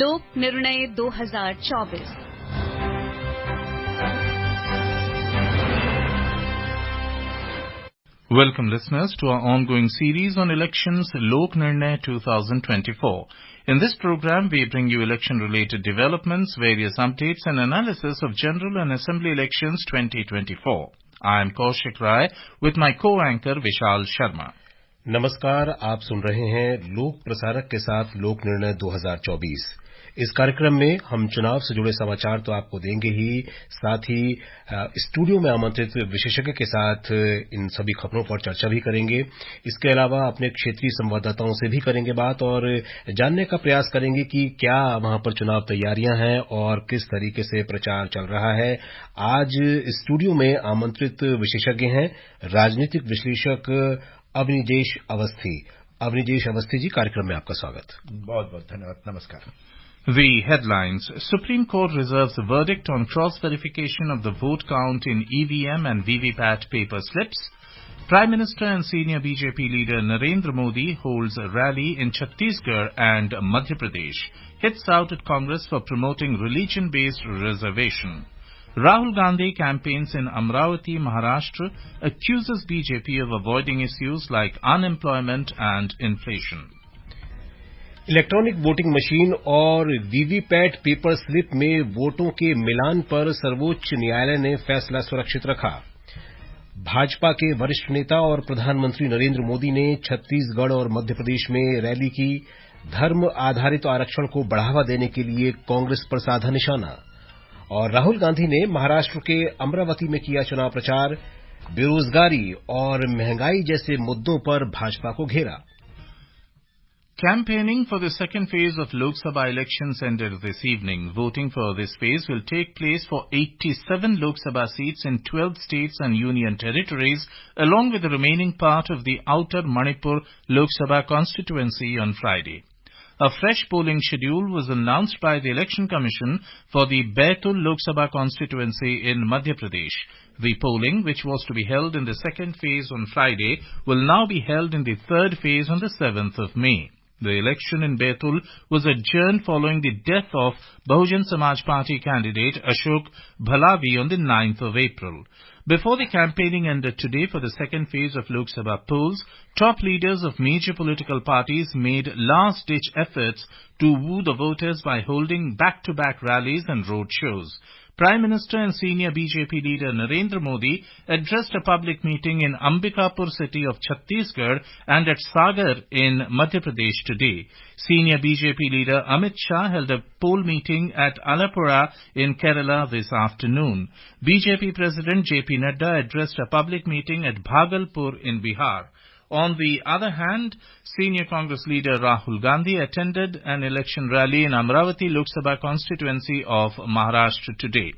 लोक निर्णय 2024। Welcome listeners to our ongoing series on elections, Lok Nirnay 2024. In this program, we bring you election-related developments, various updates and analysis of general and assembly elections 2024. I am Kaushik Rai with my co-anchor Vishal Sharma. नमस्कार, आप सुन रहे हैं लोक प्रसारक के साथ लोक निर्णय 2024। इस कार्यक्रम में हम चुनाव से जुड़े समाचार तो आपको देंगे ही, साथ ही स्टूडियो में आमंत्रित विशेषज्ञ के साथ इन सभी खबरों पर चर्चा भी करेंगे। इसके अलावा अपने क्षेत्रीय संवाददाताओं से भी करेंगे बात और जानने का प्रयास करेंगे कि क्या वहां पर चुनाव तैयारियां हैं और किस तरीके से प्रचार चल रहा है। आज स्टूडियो में आमंत्रित विशेषज्ञ हैं राजनीतिक विश्लेषक अवनीजेश अवस्थी। अवनीजेश अवस्थी जी, कार्यक्रम में आपका स्वागत। बहुत बहुत धन्यवाद। नमस्कार। The headlines: Supreme Court reserves a verdict on cross-verification of the vote count in EVM and VVPAT paper slips. Prime Minister and senior BJP leader Narendra Modi holds a rally in Chhattisgarh and Madhya Pradesh. Hits out at Congress for promoting religion-based reservation. Rahul Gandhi campaigns in Amravati, Maharashtra, accuses BJP of avoiding issues like unemployment and inflation. Electronic voting machine और VVPAT paper slip में वोटों के मिलान पर सर्वोच्च न्यायालय ने फैसला सुरक्षित रखा। भाजपा के वरिष्ठ नेता और प्रधानमंत्री नरेंद्र मोदी ने छत्तीसगढ़ और मध्य प्रदेश में रैली की। धर्म आधारित आरक्षण को बढ़ावा देने के लिए कांग्रेस पर साधा निशाना। और राहुल गांधी ने महाराष्ट्र के अमरावती में किया चुनाव प्रचार। बेरोजगारी और महंगाई जैसे मुद्दों पर भाजपा को घेरा। Campaigning for the second phase of Lok Sabha elections ended this evening. Voting for this phase will take place for 87 Lok Sabha seats in 12 states and union territories, along with the remaining part of the outer Manipur Lok Sabha constituency on Friday. A fresh polling schedule was announced by the Election Commission for the Baitul Lok Sabha constituency in Madhya Pradesh. The polling, which was to be held in the second phase on Friday, will now be held in the third phase on the 7th of May. The election in Baitul was adjourned following the death of Bahujan Samaj Party candidate Ashok Bhalavi on the 9th of April. Before the campaigning ended today for the second phase of Lok Sabha polls, top leaders of major political parties made last-ditch efforts to woo the voters by holding back-to-back rallies and road shows. Prime Minister and senior BJP leader Narendra Modi addressed a public meeting in Ambikapur city of Chhattisgarh and at Sagar in Madhya Pradesh today. Senior BJP leader Amit Shah held a poll meeting at Alapura in Kerala this afternoon. BJP President JP Nadda addressed a public meeting at Bhagalpur in Bihar. On the other hand, senior Congress leader Rahul Gandhi attended an election rally in Amravati Lok Sabha constituency of Maharashtra today.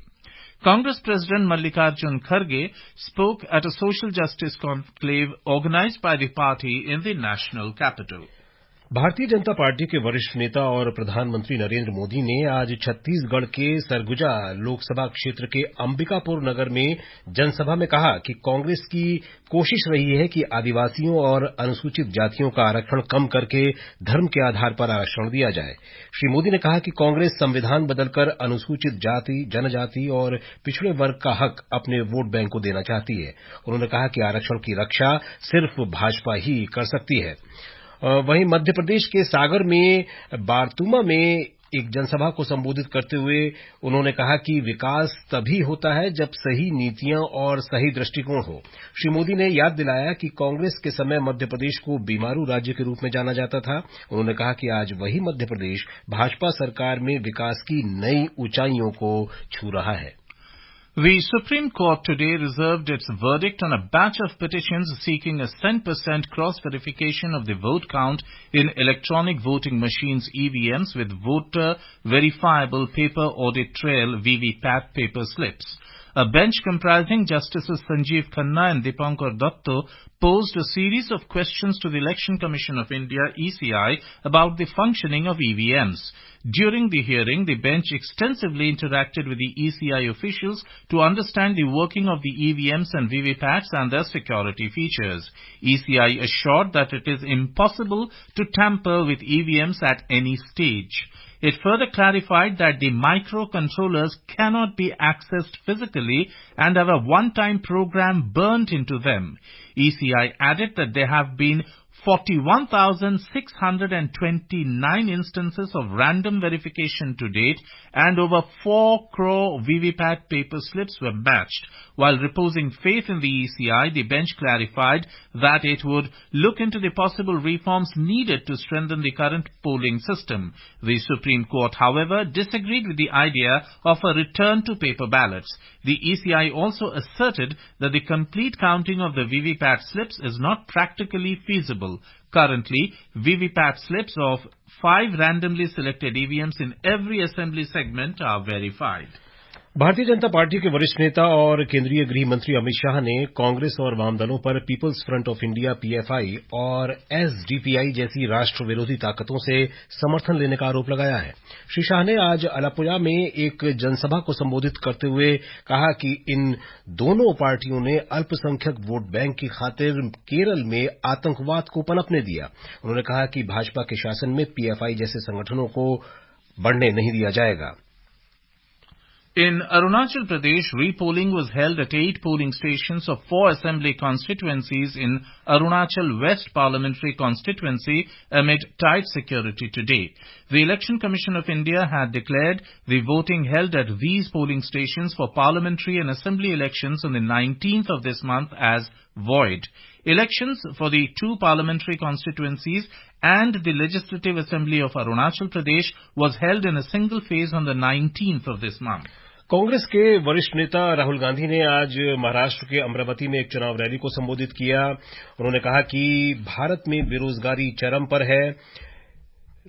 Congress President Mallikarjun Kharge spoke at a social justice conclave organized by the party in the national capital. Bharatiya Janata party के वरिष्ठ नेता और प्रधानमंत्री नरेंद्र मोदी ने आज छत्तीसगढ़ के सरगुजा लोकसभा क्षेत्र के अंबिकापुर नगर में जनसभा में कहा कि कांग्रेस की कोशिश रही है कि आदिवासियों और अनुसूचित जातियों का आरक्षण कम करके धर्म के आधार पर आरक्षण दिया जाए। श्री मोदी ने कहा कि कांग्रेस संविधान बदलकर अनुसूचित जाति, जनजाति और पिछड़े वर्ग का हक अपने वोट बैंक को देना चाहती है। उन्होंने कहा कि आरक्षण की रक्षा सिर्फ भाजपा ही कर सकती है। वहीं मध्य प्रदेश के सागर में बारतूमा में एक जनसभा को संबोधित करते हुए उन्होंने कहा कि विकास तभी होता है जब सही नीतियां और सही दृष्टिकोण हो। श्री मोदी ने याद दिलाया कि कांग्रेस के समय मध्य प्रदेश को बीमारू राज्य के रूप में जाना जाता था। उन्होंने कहा कि आज वही मध्य प्रदेश भाजपा सरकार में विकास की नई ऊंचाइयों को छू रहा है। The Supreme Court today reserved its verdict on a batch of petitions seeking a 10% cross-verification of the vote count in electronic voting machines EVMs with voter verifiable paper audit trail VVPAT paper slips. A bench comprising Justices Sanjeev Khanna and Dipankar Datta posed a series of questions to the Election Commission of India, ECI, about the functioning of EVMs. During the hearing, the bench extensively interacted with the ECI officials to understand the working of the EVMs and VVPATs and their security features. ECI assured that it is impossible to tamper with EVMs at any stage. It further clarified that the microcontrollers cannot be accessed physically and have a one-time program burnt into them. ECI added that there have been 41,629 instances of random verification to date, and over 4 crore VVPAT paper slips were matched. While reposing faith in the ECI, the bench clarified that it would look into the possible reforms needed to strengthen the current polling system. The Supreme Court, however, disagreed with the idea of a return to paper ballots. The ECI also asserted that the complete counting of the VVPAT slips is not practically feasible. Currently, VVPAT slips of 5 randomly selected EVMs in every assembly segment are verified. Bharatiya Janata party के वरिष्ठ नेता और केंद्रीय गृह मंत्री अमित शाह ने कांग्रेस और वाम दलों पर people's front of India PFI और एसडीपीआई जैसी राष्ट्र विरोधी ताकतों से समर्थन लेने का आरोप लगाया है। श्री शाह ने आज अलापुझा में एक जनसभा को संबोधित करते हुए कहा कि इन दोनों पार्टियों ने अल्पसंख्यक वोट बैंक की खातिर केरल में आतंकवाद को पनपने दिया। उन्होंने कहा कि भाजपा के शासन में पीएफआई जैसे संगठनों को बढ़ने नहीं दिया जाएगा। In Arunachal Pradesh, repolling was held at 8 polling stations of 4 assembly constituencies in Arunachal West Parliamentary Constituency amid tight security today. The Election Commission of India had declared the voting held at these polling stations for parliamentary and assembly elections on the 19th of this month as void. Elections for the 2 parliamentary constituencies and the Legislative Assembly of Arunachal Pradesh was held in a single phase on the 19th of this month. Congress के वरिष्ठ नेता राहुल गांधी ने आज महाराष्ट्र के अमरावती में एक चुनाव rally को संबोधित किया। उन्होंने कहा कि भारत में बेरोजगारी चरम पर है।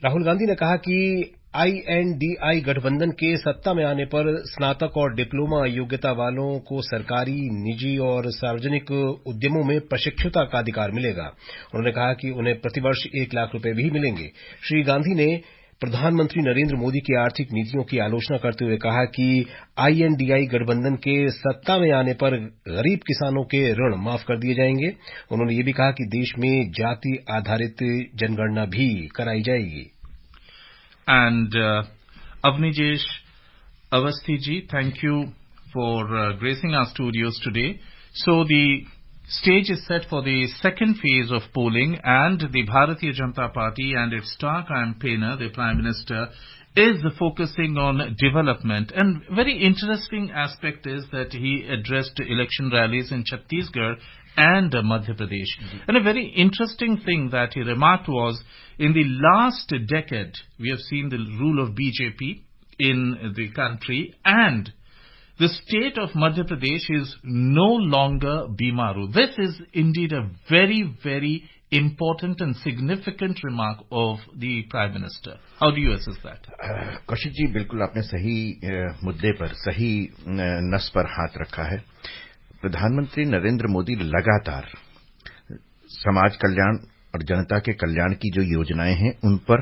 राहुल गांधी ने कहा कि आईएनडीआई गठबंधन के सत्ता में आने पर स्नातक और डिप्लोमा योग्यता वालों को सरकारी, निजी और सार्वजनिक उद्यमों में प्रशिक्षुता का अधिकार मिलेगा। उन्होंने कहा कि उन्हें प्रतिवर्ष 1 लाख रुपए भी मिलेंगे। श्री गांधी ने प्रधानमंत्री नरेंद्र मोदी की आर्थिक नीतियों की आलोचना करते हुए कहा कि आईएनडीआई गठबंधन के सत्ता में आने पर गरीब किसानों के ऋण माफ कर दिए जाएंगे। उन्होंने ये भी कहा कि देश में जाति आधारित जनगणना भी कराई जाएगी। And Avnijesh Avasthi ji, thank you for gracing our studios today. So the stage is set for the second phase of polling, and the Bharatiya Janata Party and its star campaigner, the Prime Minister, is focusing on development. And very interesting aspect is that he addressed election rallies in Chhattisgarh and Madhya Pradesh. And a very interesting thing that he remarked was, in the last decade, we have seen the rule of BJP in the country, and the state of Madhya Pradesh is no longer Bimaru. This is indeed a very, very important and significant remark of the Prime Minister. How do you assess that? Kaushik ji, बिल्कुल आपने सही मुद्दे पर, सही नस पर हाथ रखा है। प्रधानमंत्री नरेंद्र मोदी लगातार समाज कल्याण और जनता के कल्याण की जो योजनाएं हैं उन पर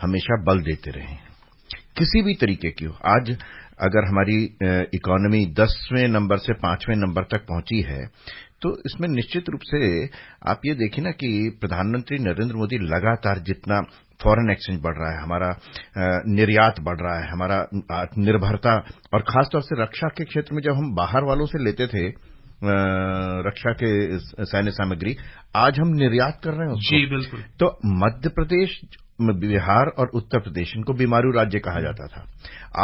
हमेशा बल देते रहे हैं, किसी भी तरीके की हो। आज अगर हमारी इकोनॉमी 10वें नंबर से 5वें नंबर तक पहुंची है, तो इसमें निश्चित रूप से आप ये देखिए ना कि प्रधानमंत्री नरेंद्र मोदी लगातार जितना फॉरेन एक्सचेंज बढ़ रहा है, हमारा निर्यात बढ़ रहा है, हमारा आत्मनिर्भरता, और खासतौर से रक्षा के क्षेत्र में जब हम बाहर वालों से लेते थे रक्षा के सैन्य सामग्री, आज हम निर्यात कर रहे हैं उसको। जी बिल्कुल। तो मध्य प्रदेश, बिहार और उत्तर प्रदेश, इनको बीमारू राज्य कहा जाता था।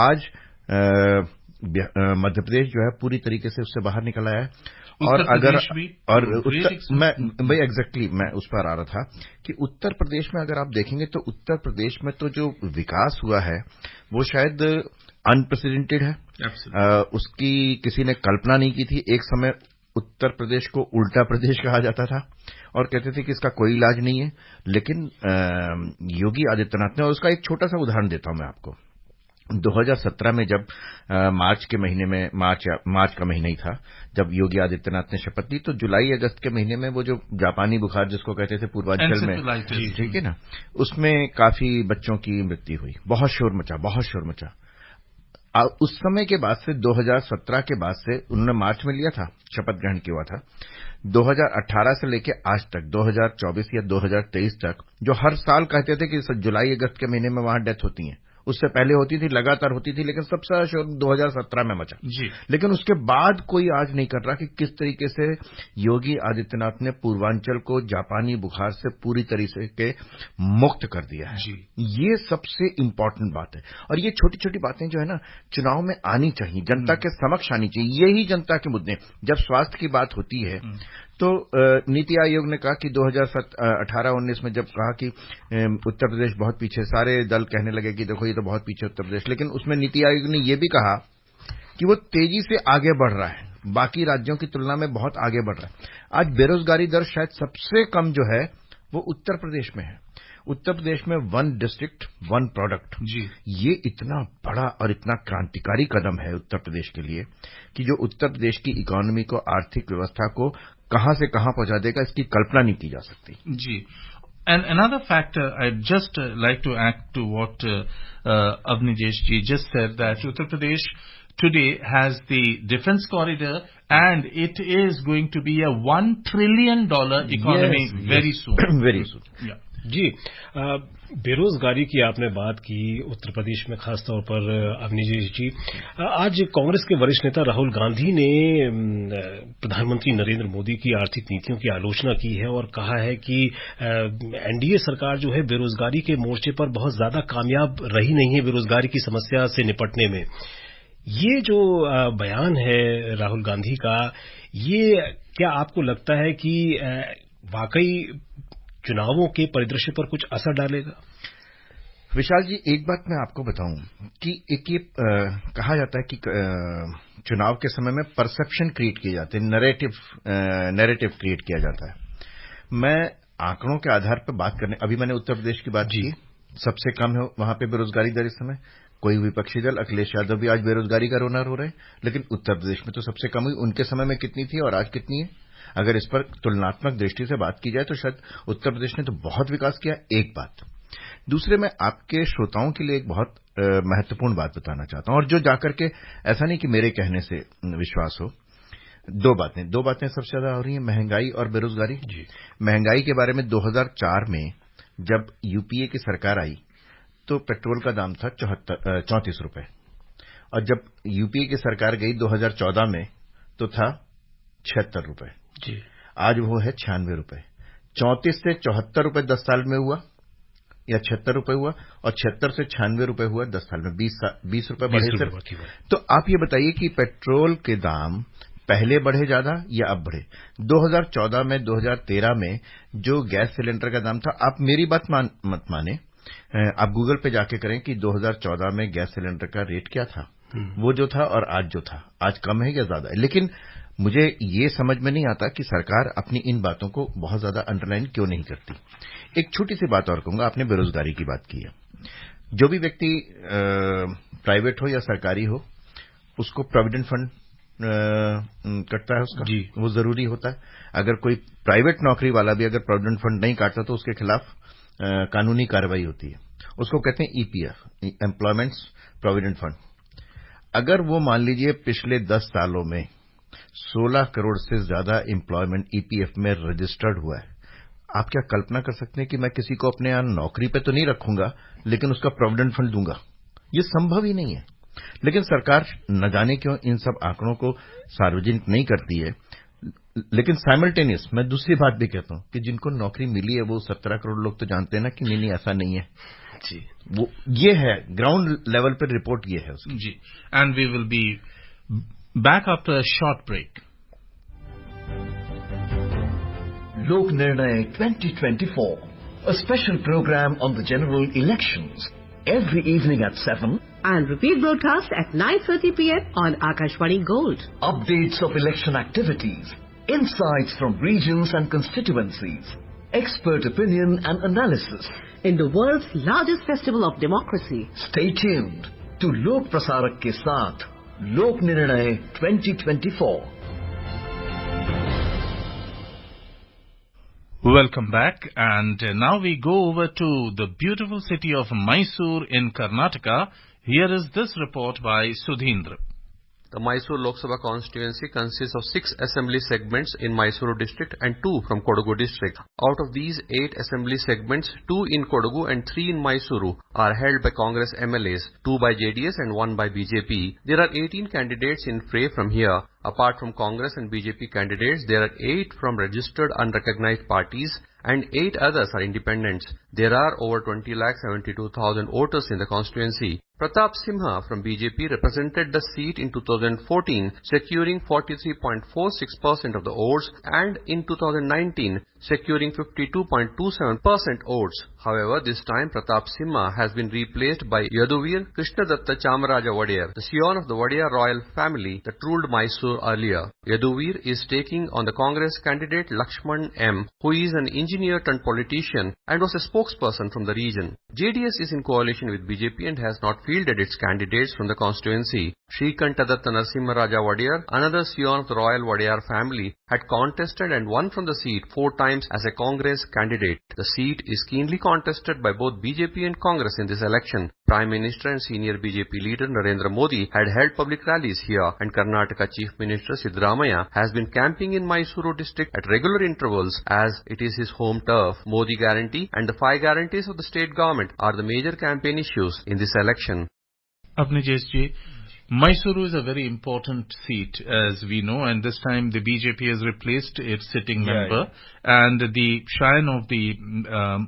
आज मध्य प्रदेश जो है पूरी तरीके से उससे बाहर निकल आया है। और अगर और मैं एग्जैक्टली मैं उस पर आ रहा था कि उत्तर प्रदेश में अगर आप देखेंगे तो उत्तर प्रदेश में तो जो विकास हुआ है वो शायद अनप्रेसिडेंटेड है। उसकी किसी ने कल्पना नहीं की थी। एक समय उत्तर प्रदेश को उल्टा प्रदेश कहा जाता था और कहते थे कि इसका कोई इलाज नहीं है, लेकिन योगी आदित्यनाथ ने, और उसका एक छोटा सा उदाहरण देता हूं मैं आपको। 2017 में जब मार्च के महीने में, मार्च का महीना ही था जब योगी आदित्यनाथ ने शपथ ली, तो जुलाई अगस्त के महीने में वो जो जापानी बुखार जिसको कहते थे पूर्वांचल में, ठीक है ना, उसमें काफी बच्चों की मृत्यु हुई। बहुत शोर मचा। उस समय के बाद से 2017 के बाद से उन्होंने मार्च में लिया था, शपथ ग्रहण किया हुआ था। 2018 से लेके आज तक 2024 या 2023 तक जो हर साल कहते थे कि जुलाई अगस्त के महीने में वहां डेथ होती है, उससे पहले होती थी, लगातार होती थी, लेकिन सबसे ज्यादा शोर 2017 में मचा जी। लेकिन उसके बाद कोई आज नहीं कर रहा कि किस तरीके से योगी आदित्यनाथ ने पूर्वांचल को जापानी बुखार से पूरी तरीके के मुक्त कर दिया है जी। ये सबसे इंपॉर्टेंट बात है। और ये छोटी छोटी बातें जो है ना चुनाव में आनी चाहिए, जनता के समक्ष आनी चाहिए। यही जनता के मुद्दे। जब स्वास्थ्य की बात होती है तो नीति आयोग ने कहा कि 2018-19 में जब कहा कि उत्तर प्रदेश बहुत पीछे, सारे दल कहने लगे कि देखो ये तो बहुत पीछे उत्तर प्रदेश, लेकिन उसमें नीति आयोग ने यह भी कहा कि वो तेजी से आगे बढ़ रहा है, बाकी राज्यों की तुलना में बहुत आगे बढ़ रहा है। आज बेरोजगारी दर शायद सबसे कम जो है वो उत्तर प्रदेश में है। उत्तर प्रदेश में 1 डिस्ट्रिक्ट 1 प्रोडक्ट जी। ये इतना बड़ा और इतना क्रांतिकारी कदम है उत्तर प्रदेश के लिए कि जो उत्तर प्रदेश की इकोनॉमी को, आर्थिक व्यवस्था को कहां से कहां पहुंचा देगा, इसकी कल्पना नहीं की जा सकती। जी। And another factor, I'd just like to add to what Avnijesh ji just said, that Uttar Pradesh today has the defense corridor and it is going to be a $1 trillion economy very soon. Very soon. Yeah. जी, बेरोजगारी की आपने बात की उत्तर प्रदेश में खासतौर पर अवनीश जी। आज कांग्रेस के वरिष्ठ नेता राहुल गांधी ने प्रधानमंत्री नरेंद्र मोदी की आर्थिक नीतियों की आलोचना की है और कहा है कि एनडीए सरकार जो है बेरोजगारी के मोर्चे पर बहुत ज्यादा कामयाब रही नहीं है बेरोजगारी की समस्या से निपटने में। ये जो बयान है राहुल गांधी का, ये क्या आपको लगता है कि वाकई चुनावों के परिदृश्य पर कुछ असर डालेगा? विशाल जी, एक बात मैं आपको बताऊं कि एक ये कहा जाता है कि चुनाव के समय में परसेप्शन क्रिएट किए जाते हैं, नैरेटिव क्रिएट किया जाता है। मैं आंकड़ों के आधार पर बात करने, अभी मैंने उत्तर प्रदेश की बात की, सबसे कम है वहां पे बेरोजगारी दर इस समय। कोई विपक्षी दल, अखिलेश यादव भी आज बेरोजगारी का रोना रो रहे हैं, लेकिन उत्तर प्रदेश में तो सबसे कम हुई। उनके समय में कितनी थी और आज कितनी है? अगर इस पर तुलनात्मक दृष्टि से बात की जाए तो शायद उत्तर प्रदेश ने तो बहुत विकास किया। एक बात। दूसरे, मैं आपके श्रोताओं के लिए एक बहुत महत्वपूर्ण बात बताना चाहता हूं, और जो जाकर के, ऐसा नहीं कि मेरे कहने से विश्वास हो, दो बातें सबसे ज्यादा हो रही हैं, महंगाई और बेरोजगारी। जी। महंगाई के बारे में 2004 में जब यूपीए की सरकार आई तो पेट्रोल का दाम था 34 रुपए, और जब यूपीए की सरकार गई 2014 में तो था 76 रुपए। जी। आज वो है 96 रुपए। 34 से 74 रुपए 10 साल में हुआ, या 76 रुपए हुआ, और 76 से 96 रुपए हुआ 10 साल में, 20 रुपए बढ़े सिर्फ। तो आप ये बताइए कि पेट्रोल के दाम पहले बढ़े ज्यादा या अब बढ़े? 2014 में, 2013 में जो गैस सिलेंडर का दाम था, आप मेरी बात मत माने, आप गूगल पे जाके करें कि 2014 में गैस सिलेंडर का रेट क्या था, वो जो था और आज जो था, आज कम है या ज्यादा है। लेकिन मुझे ये समझ में नहीं आता कि सरकार अपनी इन बातों को बहुत ज्यादा अंडरलाइन क्यों नहीं करती। एक छोटी सी बात और कहूंगा, आपने बेरोजगारी की बात की है। जो भी व्यक्ति प्राइवेट हो या सरकारी हो, उसको प्रोविडेंट फंड कटता है उसका, वो जरूरी होता है। अगर कोई प्राइवेट नौकरी वाला भी अगर प्रोविडेंट फंड नहीं काटता तो उसके खिलाफ कानूनी कार्रवाई होती है। उसको कहते हैं ईपीएफ, एम्प्लॉयमेंट प्रोविडेंट फंड। अगर वो मान लीजिए पिछले 10 सालों में 16 करोड़ से ज्यादा एम्प्लॉयमेंट ईपीएफ में रजिस्टर्ड हुआ है, आप क्या कल्पना कर सकते हैं कि मैं किसी को अपने यहां नौकरी पे तो नहीं रखूंगा लेकिन उसका प्रोविडेंट फंड दूंगा? ये संभव ही नहीं है। लेकिन सरकार न जाने क्यों इन सब आंकड़ों को सार्वजनिक नहीं करती है। लेकिन साइमल्टेनियस मैं दूसरी बात भी कहता हूं कि जिनको नौकरी मिली है वो 17 करोड़ लोग तो जानते हैं ना कि नहीं ऐसा नहीं है जी। वो ये है ग्राउंड लेवल पर रिपोर्ट ये है उसकी जी। And we will be back after a short break. Lok Nirnay 2024, a special program on the general elections, every evening at 7 and repeat broadcast at 9:30 p.m. on Akashvani Gold. Updates of election activities, insights from regions and constituencies, expert opinion and analysis. In the world's largest festival of democracy. Stay tuned to Lok Prasarak ke saath, Lok Nirnay 2024. Welcome back, and now we go over to the beautiful city of Mysore in Karnataka. Here is this report by Sudhindra. The Mysuru Lok Sabha constituency consists of 6 assembly segments in Mysuru district and 2 from Kodagu district. Out of these 8 assembly segments, 2 in Kodagu and 3 in Mysuru are held by Congress MLAs, 2 by JDS and 1 by BJP. There are 18 candidates in fray from here. Apart from Congress and BJP candidates, there are 8 from registered unrecognized parties and 8 others are independents. There are over 20,72,000 voters in the constituency. Pratap Simha from BJP represented the seat in 2014, securing 43.46% of the votes, and in 2019, securing 52.27% votes. However, this time Pratap Simha has been replaced by Yaduvir Krishnadatta Chamaraja Wadiyar, the scion of the Wadiyar royal family that ruled Mysore earlier. Yaduvir is taking on the Congress candidate Lakshman M., who is an engineer turned politician and was a spokesperson from the region. JDS is in coalition with BJP and has not fielded its candidates from the constituency. Shrikantadatta Narasimharaja Wadiyar, another scion of the royal Wadiyar family, had contested and won from the seat 4 times as a Congress candidate. The seat is keenly contested by both BJP and Congress in this election. Prime Minister and senior BJP leader Narendra Modi had held public rallies here, and Karnataka Chief Minister Siddaramaiah has been camping in Mysuru district at regular intervals as it is his home turf. Modi guarantee and the 5 guarantees of the state government are the major campaign issues in this election. Apne Mysuru is a very important seat, as we know, and this time the BJP has replaced its sitting member, and the shrine of the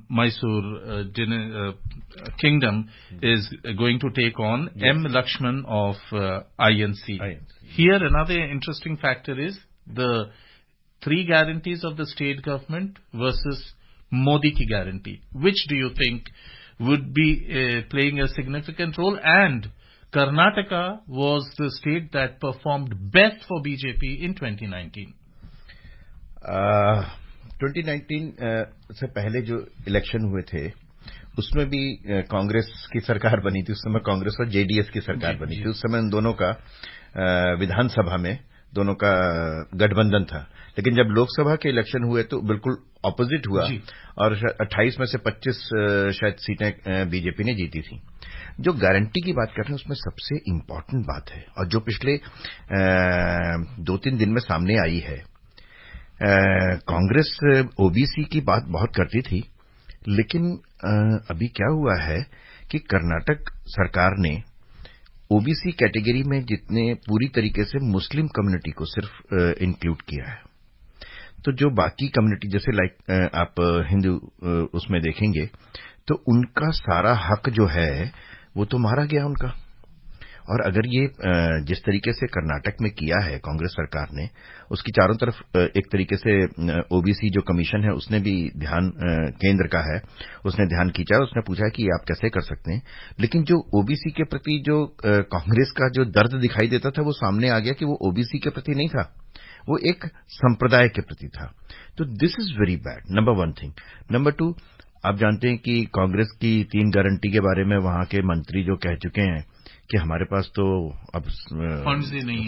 Mysore kingdom is going to take on M. Lakshman of INC. Here, another interesting factor is the 3 guarantees of the state government versus Modi ki guarantee. Which do you think would be playing a significant role? And Karnataka was the state that performed best for BJP in 2019. 2019 से पहले जो election हुए थे, उसमें भी कांग्रेस की सरकार बनी थी. उस समय कांग्रेस और जेडीएस की सरकार बनी थी. उस समय उन दोनों का विधानसभा में दोनों का गठबंधन था. लेकिन जब लोकसभा के इलेक्शन हुए तो बिल्कुल ऑपोजिट हुआ और 28 में से 25 शायद सीटें बीजेपी ने जीती थी. जो गारंटी की बात कर रहे हैं उसमें सबसे इम्पोर्टेंट बात है और जो पिछले 2-3 दिन में सामने आई है, कांग्रेस ओबीसी की बात बहुत करती थी, लेकिन अभी क्या हुआ है कि कर्नाटक सरकार ने ओबीसी कैटेगरी में जितने पूरी तरीके से मुस्लिम कम्युनिटी को सिर्फ इंक्लूड किया है. तो जो बाकी कम्युनिटी जैसे लाइक आप हिंदू उसमें देखेंगे तो उनका सारा हक जो है वो तो मारा गया उनका. और अगर ये जिस तरीके से कर्नाटक में किया है कांग्रेस सरकार ने, उसकी चारों तरफ एक तरीके से ओबीसी जो कमीशन है उसने भी ध्यान, केंद्र का है, उसने ध्यान खींचा, उसने पूछा कि आप कैसे कर सकते हैं. लेकिन जो ओबीसी के प्रति जो कांग्रेस का जो दर्द दिखाई देता था वो सामने आ गया कि वो ओबीसी के प्रति नहीं था, वो एक संप्रदाय के प्रति था. तो this is very bad, number 1 thing. Number 2, आप जानते हैं कि कांग्रेस की 3 गारंटी के बारे में वहां के मंत्री जो कह चुके हैं कि हमारे पास तो अब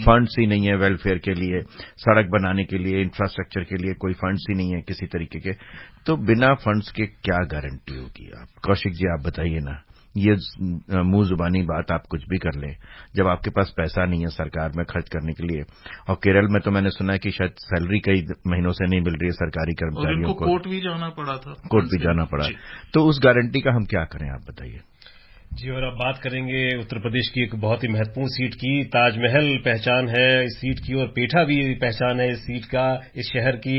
फंड्स ही नहीं है वेलफेयर के लिए, सड़क बनाने के लिए, इंफ्रास्ट्रक्चर के लिए कोई फंड्स ही नहीं है किसी तरीके के. तो बिना फंड्स के क्या गारंटी होगी? आप कौशिक जी आप बताइए ना. ये मुंह जुबानी बात आप कुछ भी कर लें, जब आपके पास पैसा नहीं है सरकार में खर्च करने के लिए. और केरल में तो मैंने सुना है कि शायद सैलरी कई महीनों से नहीं मिल रही है सरकारी कर्मचारियों को. कोर्ट भी जाना पड़ा था. कोर्ट भी जाना पड़ा. तो उस गारंटी का हम क्या करें, आप बताइए जी. और अब बात करेंगे उत्तर प्रदेश की एक बहुत ही महत्वपूर्ण सीट की. ताजमहल पहचान है इस सीट की और पेठा भी पहचान है इस सीट का, इस शहर की.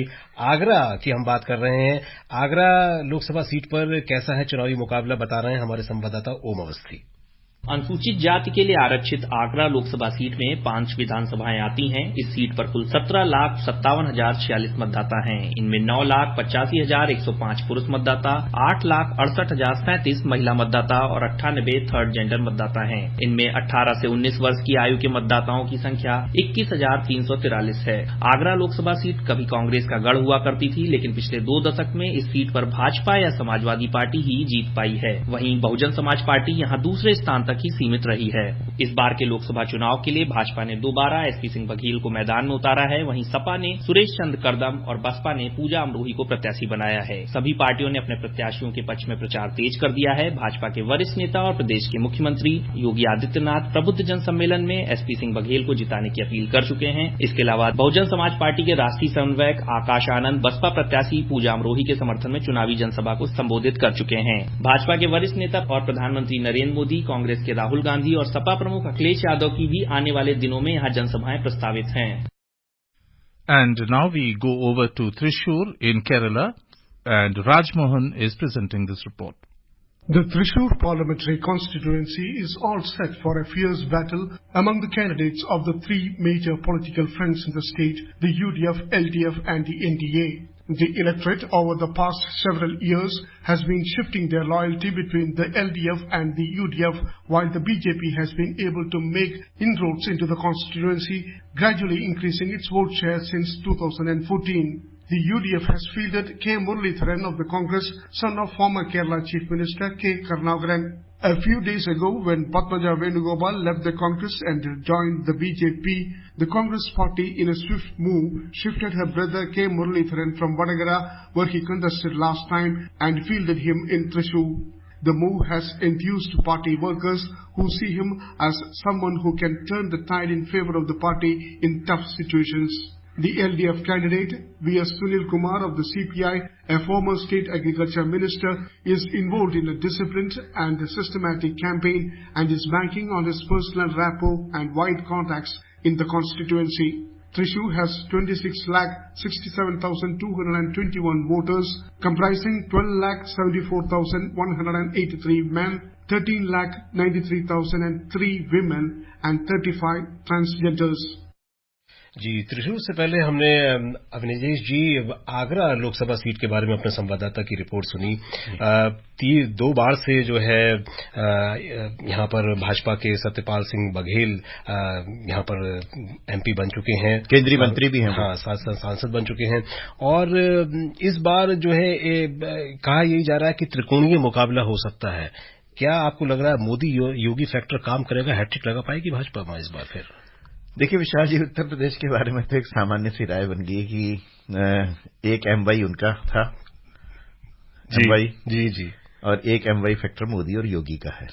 आगरा की हम बात कर रहे हैं. आगरा लोकसभा सीट पर कैसा है चुनावी मुकाबला, बता रहे हैं हमारे संवाददाता ओम अवस्थी. अनुसूचित जाति के लिए आरक्षित आगरा लोकसभा सीट में 5 विधानसभाएं आती हैं. इस सीट पर कुल 17,57,046 मतदाता हैं. इनमें 9,85,105 पुरुष मतदाता, 8,68,037 महिला मतदाता और 98 थर्ड जेंडर मतदाता हैं. इनमें 18 से 19 वर्ष की आयु के मतदाताओं की संख्या 21,343 है. आगरा लोकसभा सीट कभी कांग्रेस का गढ़ हुआ करती थी, लेकिन पिछले 2 दशक में इस सीट पर भाजपा या समाजवादी पार्टी ही जीत पाई है. वहीं बहुजन समाज पार्टी यहां दूसरे स्थान तक तक ही सीमित रही है। इस बार के लोकसभा चुनाव के लिए भाजपा ने दोबारा एसपी सिंह बघेल को मैदान में उतारा है। वहीं सपा ने सुरेश चंद्र करदम और बसपा ने पूजा अमरोही को प्रत्याशी बनाया है। सभी पार्टियों ने अपने प्रत्याशियों के पक्ष में प्रचार तेज कर दिया है। भाजपा के वरिष्ठ नेता और प्रदेश के मुख्यमंत्री योगी आदित्यनाथ प्रबुद्ध जन सम्मेलन में एसपी सिंह बघेल को जिताने की अपील कर चुके हैं। इसके अलावा बहुजन समाज पार्टी के राष्ट्रीय समन्वयक आकाश आनंद बसपा प्रत्याशी पूजा अमरोही के समर्थन में चुनावी जनसभा को संबोधित कर चुके हैं। भाजपा के वरिष्ठ नेता और प्रधानमंत्री नरेंद्र मोदी, कांग्रेस के राहुल गांधी और सपा प्रमुख अखिलेश यादव की भी आने वाले दिनों में यहां जनसभाएं प्रस्तावित हैं। And now we go over to Thrissur in Kerala, and Raj Mohan is presenting this report. The Thrissur parliamentary constituency is all set for a fierce battle among the candidates of the three major political fronts in the state, the UDF, LDF and the NDA. The electorate over the past several years has been shifting their loyalty between the LDF and the UDF, while the BJP has been able to make inroads into the constituency, gradually increasing its vote share since 2014. The UDF has fielded K. Muralidharan of the Congress, son of former Kerala Chief Minister K. Karunakaran. A few days ago, when Padmaja Venugopal left the Congress and joined the BJP, the Congress party, in a swift move, shifted her brother K. Muralidharan from Vadagara, where he contested last time, and fielded him in Thrissur. The move has enthused party workers who see him as someone who can turn the tide in favor of the party in tough situations. The LDF candidate, V.S. Sunil Kumar of the CPI, a former state agriculture minister, is involved in a disciplined and systematic campaign and is banking on his personal rapport and wide contacts in the constituency. Thrissur has 26,67,221 voters, comprising 12,74,183 men, 13,93,003 women and 35 transgenders. जी, त्रिशूर से पहले हमने अवनीश जी Agra Lok Sabha seat के बारे में अपने संवाददाता की report सुनी। 2 बार से जो है यहाँ पर भाजपा के सत्यपाल सिंह बघेल यहाँ पर एमपी बन चुके हैं, केंद्रीय मंत्री भी हैं, हाँ, सांसद बन चुके हैं। और इस बार जो है कहा यही जा रहा है कि त्रिकोणीय मुकाबला हो सकता है। क्या आपको लग रहा है मोदी योगी फैक्टर काम करेगा, हैट्रिक लगा पाएगी भाजपा में इस बार फिर? देखिए विशाल जी, उत्तर प्रदेश के बारे में तो एक सामान्य सी राय बन गई कि एक एमवाई उनका था, एमवाई जी, और एक एमवाई फैक्टर मोदी और योगी का है।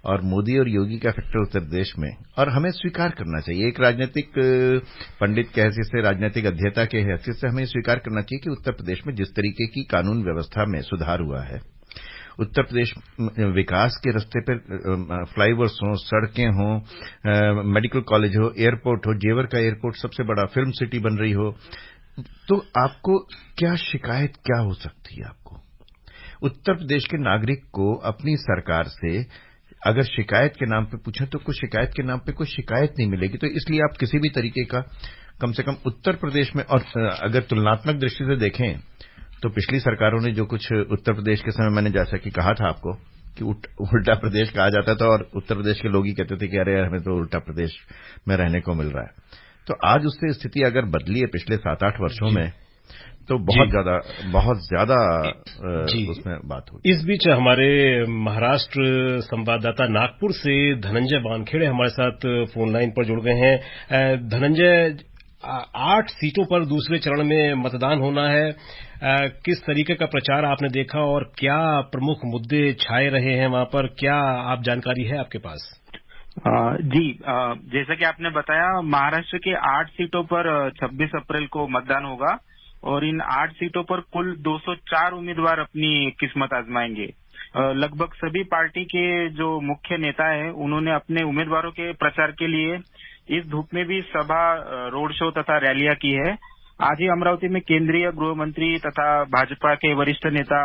और मोदी और योगी का फैक्टर उत्तर प्रदेश में, और हमें स्वीकार करना चाहिए, एक राजनीतिक पंडित के हैसियत से, राजनीतिक अध्येता के हैसियत से हमें स्वीकार करना चाहिए कि उत्तर प्रदेश में जिस तरीके की कानून व्यवस्था में सुधार हुआ है, उत्तर प्रदेश विकास के रास्ते पर फ्लाईओवर्स हों, सड़कें हों, मेडिकल कॉलेज हो, एयरपोर्ट हो, जेवर का एयरपोर्ट सबसे बड़ा फिल्म सिटी बन रही हो, तो आपको क्या शिकायत क्या हो सकती है? आपको उत्तर प्रदेश के नागरिक को अपनी सरकार से अगर शिकायत के नाम पे पूछें तो कोई शिकायत के नाम पे कोई शिकायत नहीं मिलेगी। तो इसलिए आप किसी भी तरीके का, कम से कम उत्तर प्रदेश में, और अगर तुलनात्मक दृष्टि से देखें तो पिछली सरकारों ने जो कुछ उत्तर प्रदेश के समय, मैंने जैसा कि कहा था आपको कि उल्टा प्रदेश कहा जाता था, और उत्तर प्रदेश के लोग ही कहते थे कि अरे हमें तो उल्टा प्रदेश में रहने को मिल रहा है। तो आज उससे स्थिति अगर बदली है पिछले 7-8 वर्षों में, तो बहुत ज्यादा उसमें बात हुई। इस बीच हमारे महाराष्ट्र संवाददाता नागपुर से धनंजय वानखेड़े हमारे साथ फोन लाइन पर जुड़ गए हैं। धनंजय, 8 सीटों पर दूसरे चरण में मतदान होना है, किस तरीके का प्रचार आपने देखा और क्या प्रमुख मुद्दे छाए रहे हैं वहां पर, क्या आप जानकारी है आपके पास? जी, जैसा कि आपने बताया, महाराष्ट्र के 8 सीटों पर 26 अप्रैल को मतदान होगा और इन 8 सीटों पर कुल 204 उम्मीदवार अपनी किस्मत आजमाएंगे। लगभग सभी पार्टी के जो मुख्य नेता हैं, उन्होंने अपने उम्मीदवारों के प्रचार के लिए इस धूप में भी सभा, रोड शो तथा रैलियां की है। आज ही अमरावती में केंद्रीय गृह मंत्री तथा भाजपा के वरिष्ठ नेता